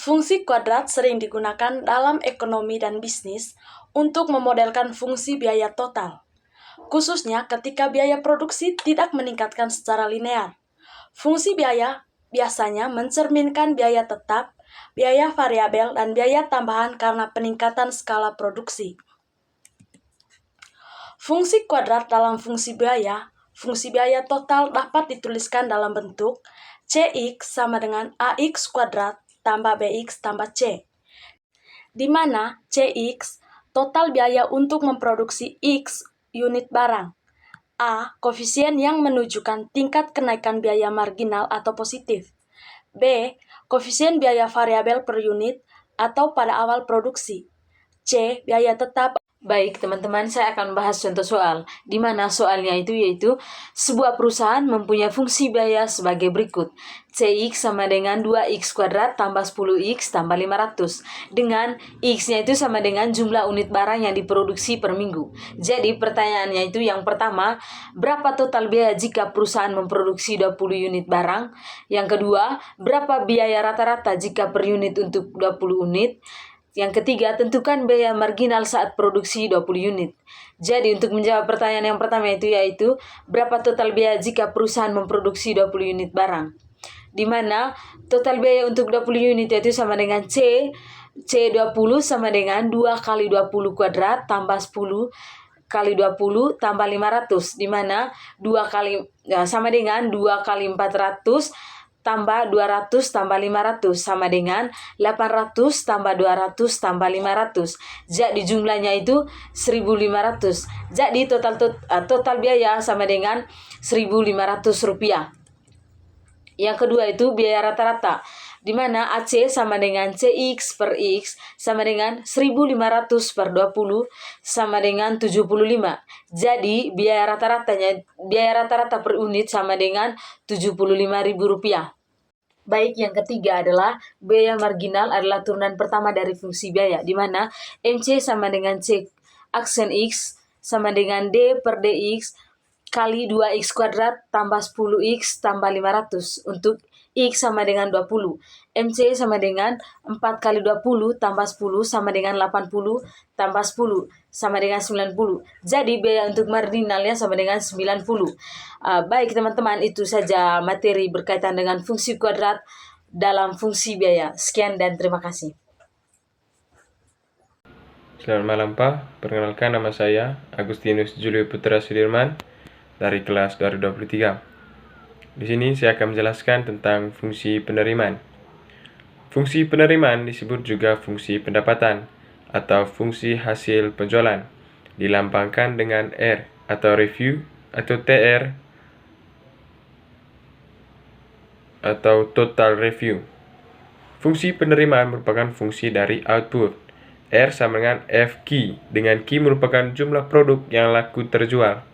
Fungsi kuadrat sering digunakan dalam ekonomi dan bisnis untuk memodelkan fungsi biaya total, khususnya ketika biaya produksi tidak meningkatkan secara linear. Fungsi biaya biasanya mencerminkan biaya tetap, biaya variabel, dan biaya tambahan karena peningkatan skala produksi. Fungsi kuadrat dalam fungsi biaya total dapat dituliskan dalam bentuk CX sama dengan AX kuadrat tambah BX tambah C, di mana CX total biaya untuk memproduksi X unit barang, A koefisien yang menunjukkan tingkat kenaikan biaya marginal atau positif, B koefisien biaya variabel per unit atau pada awal produksi, C biaya tetap. Baik teman-teman, saya akan bahas contoh soal, di mana soalnya yaitu sebuah perusahaan mempunyai fungsi biaya sebagai berikut. CX sama dengan 2X kuadrat tambah 10X tambah 500, dengan X-nya itu sama dengan jumlah unit barang yang diproduksi per minggu. Jadi pertanyaannya itu yang pertama, berapa total biaya jika perusahaan memproduksi 20 unit barang? Yang kedua, berapa biaya rata-rata jika per unit untuk 20 unit? Yang ketiga, tentukan biaya marginal saat produksi 20 unit. Jadi untuk menjawab pertanyaan yang pertama yaitu berapa total biaya jika perusahaan memproduksi 20 unit barang. Di mana total biaya untuk 20 unit yaitu sama dengan C20 sama dengan 2 kali 20 kuadrat tambah 10 kali 20 tambah 500, di mana 2 kali sama dengan 2 kali 400 tambah 200 tambah 500 sama dengan 800 tambah 200 tambah 500. Jadi jumlahnya itu 1.500. Jadi total biaya sama dengan 1.500 rupiah. Yang kedua itu biaya rata-rata, di mana AC sama dengan CX per X sama dengan 1.500 per 20 sama dengan 75. Jadi biaya rata-rata per unit sama dengan 75.000 rupiah. Baik, yang ketiga adalah biaya marginal adalah turunan pertama dari fungsi biaya, di mana MC sama dengan C aksen X sama dengan D per DX kali 2X kuadrat tambah 10X tambah 500 untuk X sama dengan 20. MC sama dengan 4 kali 20 tambah 10 sama dengan 80 tambah 10 sama dengan 90. Jadi biaya untuk marginalnya sama dengan 90. Baik teman-teman, itu saja materi berkaitan dengan fungsi kuadrat dalam fungsi biaya. Sekian dan terima kasih. Selamat malam Pak, perkenalkan nama saya Agustinus Julio Putra Sudirman dari kelas 2023. Di sini saya akan menjelaskan tentang fungsi penerimaan. Fungsi penerimaan disebut juga fungsi pendapatan atau fungsi hasil penjualan, dilambangkan dengan R atau revenue atau TR atau total revenue. Fungsi penerimaan merupakan fungsi dari output. R sama dengan F key, dengan key merupakan jumlah produk yang laku terjual.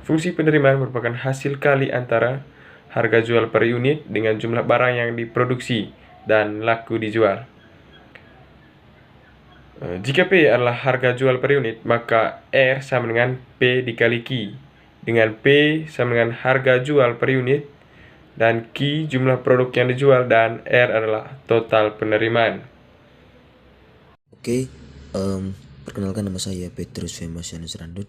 Fungsi penerimaan merupakan hasil kali antara harga jual per unit dengan jumlah barang yang diproduksi dan laku dijual. Jika P adalah harga jual per unit, maka R sama dengan P dikali Q, dengan P sama dengan harga jual per unit, dan Q jumlah produk yang dijual, dan R adalah total penerimaan. Oke, perkenalkan nama saya Petrus Femasianus Randut.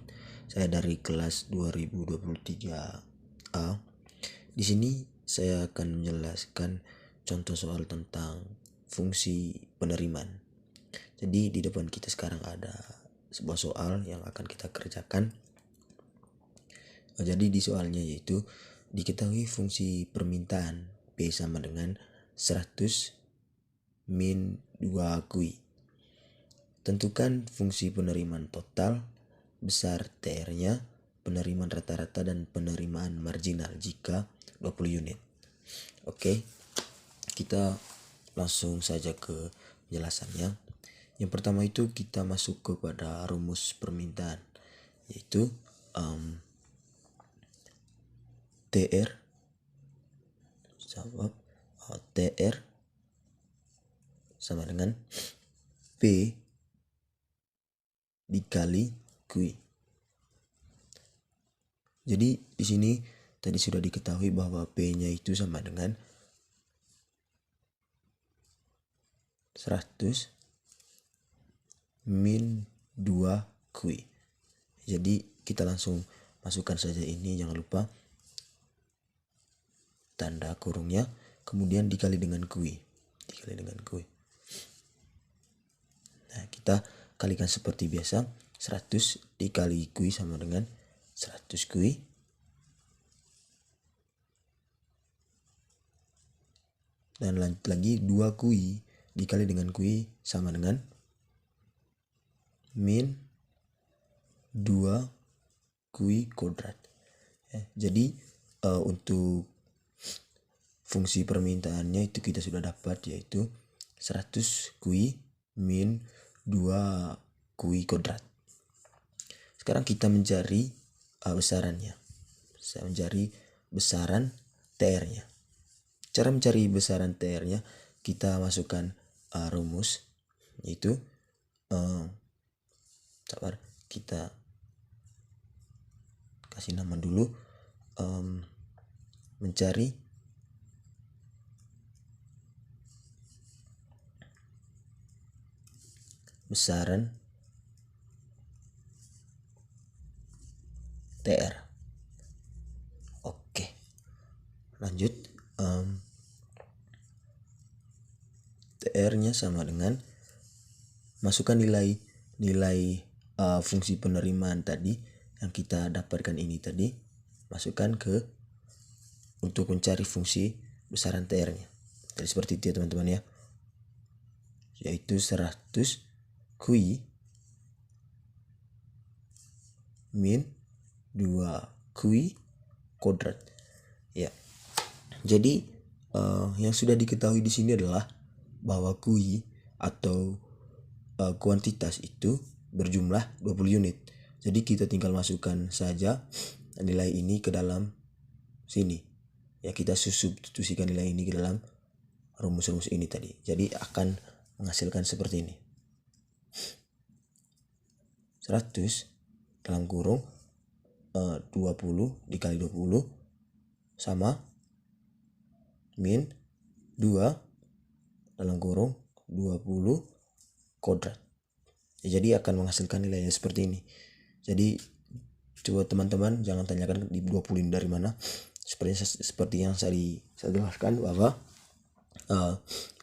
Saya dari kelas 2023A. Di sini saya akan menjelaskan contoh soal tentang fungsi penerimaan. Jadi di depan kita sekarang ada sebuah soal yang akan kita kerjakan. Jadi di soalnya yaitu diketahui fungsi permintaan P sama dengan 100 min 2 Q. Tentukan fungsi penerimaan total besar TR-nya, penerimaan rata-rata, dan penerimaan marginal jika 20 unit. Oke, kita langsung saja ke penjelasannya. Yang pertama itu kita masuk kepada rumus permintaan, yaitu TR sama dengan P dikali Q. Jadi di sini tadi sudah diketahui bahwa P-nya itu sama dengan 100 min 2 kui. Jadi kita langsung masukkan saja ini, jangan lupa tanda kurungnya, kemudian dikali dengan kui. Nah, kita kalikan seperti biasa. 100 dikali kui sama dengan 100 kui. Dan lanjut lagi, 2 kui dikali dengan kui sama dengan min 2 kui kodrat. Jadi untuk fungsi permintaannya itu kita sudah dapat, yaitu 100 kui min 2 kui kodrat. Sekarang kita mencari besarannya. Saya mencari besaran TR-nya. Cara mencari besaran TR-nya, kita masukkan rumus, yaitu kita kasih nama dulu, mencari besaran TR. Oke, lanjut. TR-nya sama dengan masukkan nilai fungsi penerimaan tadi yang kita dapatkan ini tadi, masukkan ke untuk mencari fungsi besaran TR-nya. Jadi seperti itu ya teman-teman ya, yaitu 100 kui min 2 kui kodrat. Ya. Jadi yang sudah diketahui di sini adalah bahwa kui atau kuantitas itu berjumlah 20 unit. Jadi kita tinggal masukkan saja nilai ini ke dalam sini. Ya, kita substitusikan nilai ini ke dalam rumus-rumus ini tadi. Jadi akan menghasilkan seperti ini. 100 dalam kurung 20 dikali 20 sama min 2 dalam kurung 20 kodrat. Jadi akan menghasilkan nilainya seperti ini. Jadi coba teman-teman jangan tanyakan di 20 ini dari mana. Seperti yang saya jelaskan bahwa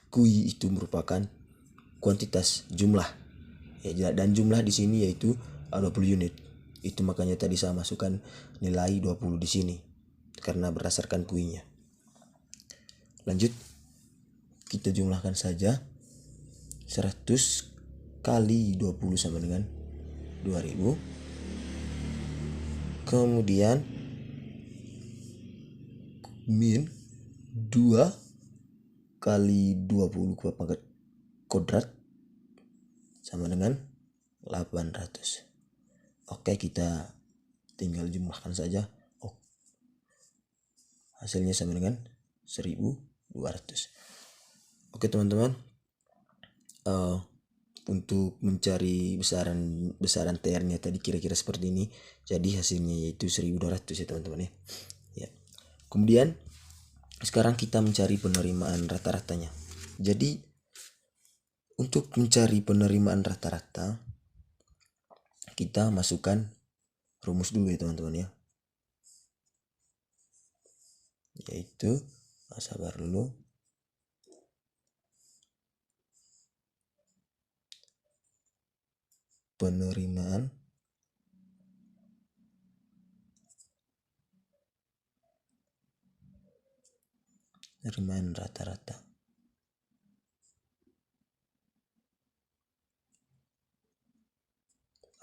kui itu merupakan kuantitas jumlah. Ya, dan jumlah di sini yaitu 20 unit. Itu makanya tadi saya masukkan nilai 20 di sini karena berdasarkan kuinya. Lanjut, kita jumlahkan saja. 100 kali 20 sama dengan 2000. Kemudian min 2 kali 20 kuadrat pangkat kodrat sama dengan 800. Oke, kita tinggal jumlahkan saja. Hasilnya sama dengan 1200. Oke teman-teman, untuk mencari besaran TR-nya tadi kira-kira seperti ini. Jadi hasilnya yaitu 1200 ya teman-teman ya. Ya. Kemudian sekarang kita mencari penerimaan rata-ratanya. Jadi untuk mencari penerimaan rata-rata kita masukkan rumus dulu ya teman-teman ya. Yaitu sabar dulu. Penerimaan rata-rata.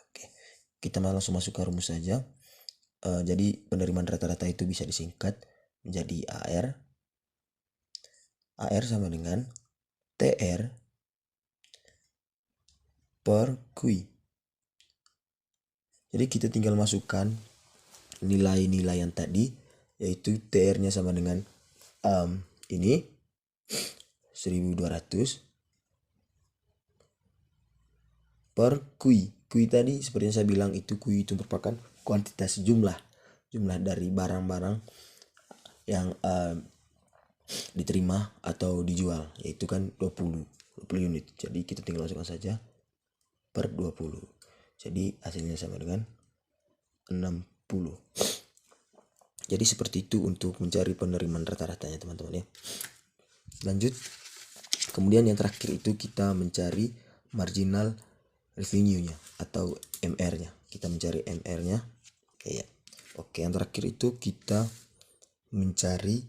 Oke, kita langsung masukkan rumus saja. Jadi penerimaan rata-rata itu bisa disingkat menjadi AR. AR sama dengan TR per kui. Jadi kita tinggal masukkan nilai-nilai yang tadi, yaitu TR-nya sama dengan ini 1200 per kui. Kui tadi seperti yang saya bilang, itu kui itu merupakan kuantitas jumlah dari barang-barang yang diterima atau dijual, yaitu kan 20. 20 unit. Jadi kita tinggal masukkan saja per 20. Jadi hasilnya sama dengan 60. Jadi seperti itu untuk mencari penerimaan rata-ratanya teman-teman ya. Lanjut. Kemudian yang terakhir itu kita mencari marginal revenue-nya atau MR-nya. Kita mencari MR-nya. Ya. Oke, yang terakhir itu kita mencari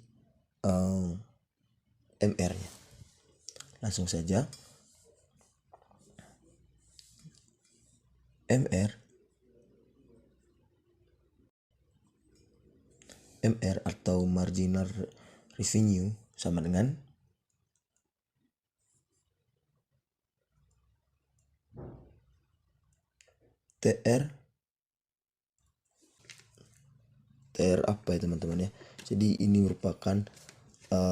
MR-nya. Langsung saja. MR atau marginal revenue sama dengan TR apa ya teman-teman ya. Jadi ini merupakan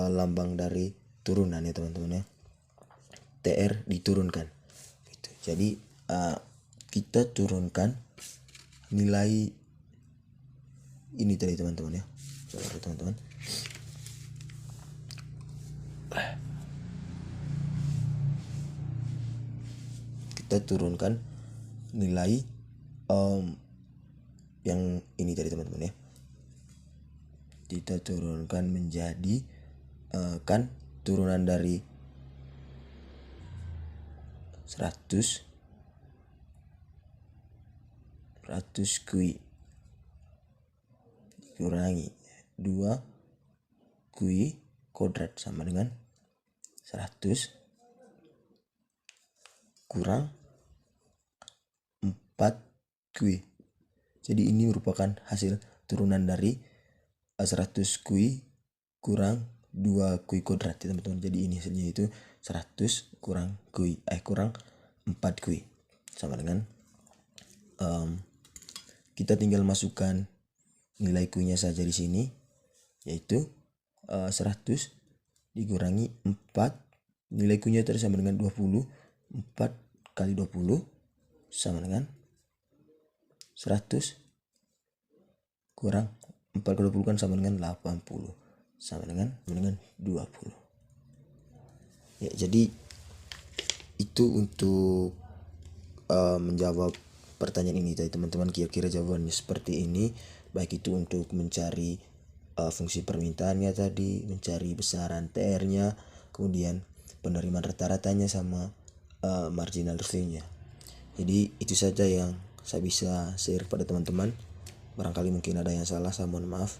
lambang dari turunan ya teman-teman ya. TR diturunkan gitu. Jadi kita turunkan nilai ini tadi teman-teman ya. Sorry teman-teman. Kita turunkan nilai yang ini tadi teman-teman ya. Kita turunkan menjadi kan turunan dari 100 kui dikurangi 2 kui kodrat sama dengan 100 kurang 4 kui. Jadi ini merupakan hasil turunan dari 100 kui kurang 2 kui kodrat ya teman-teman. Jadi ini hasilnya itu 100 kurang kui kurang 4 kui sama dengan kita tinggal masukkan nilai kuinya saja di sini, yaitu 100 dikurangi 4, nilai kuinya tadi sama dengan 20, 4 kali 20 sama dengan 100 kurang 4 kali 20 kan sama dengan 80, sama dengan 20 ya. Jadi itu untuk menjawab pertanyaan ini tadi teman-teman. Kira-kira jawabannya seperti ini, baik itu untuk mencari fungsi permintaannya tadi, mencari besaran TR-nya, kemudian penerimaan rata-ratanya sama marginal revenue-nya. Jadi itu saja yang saya bisa share pada teman-teman. Barangkali mungkin ada yang salah, saya mohon maaf.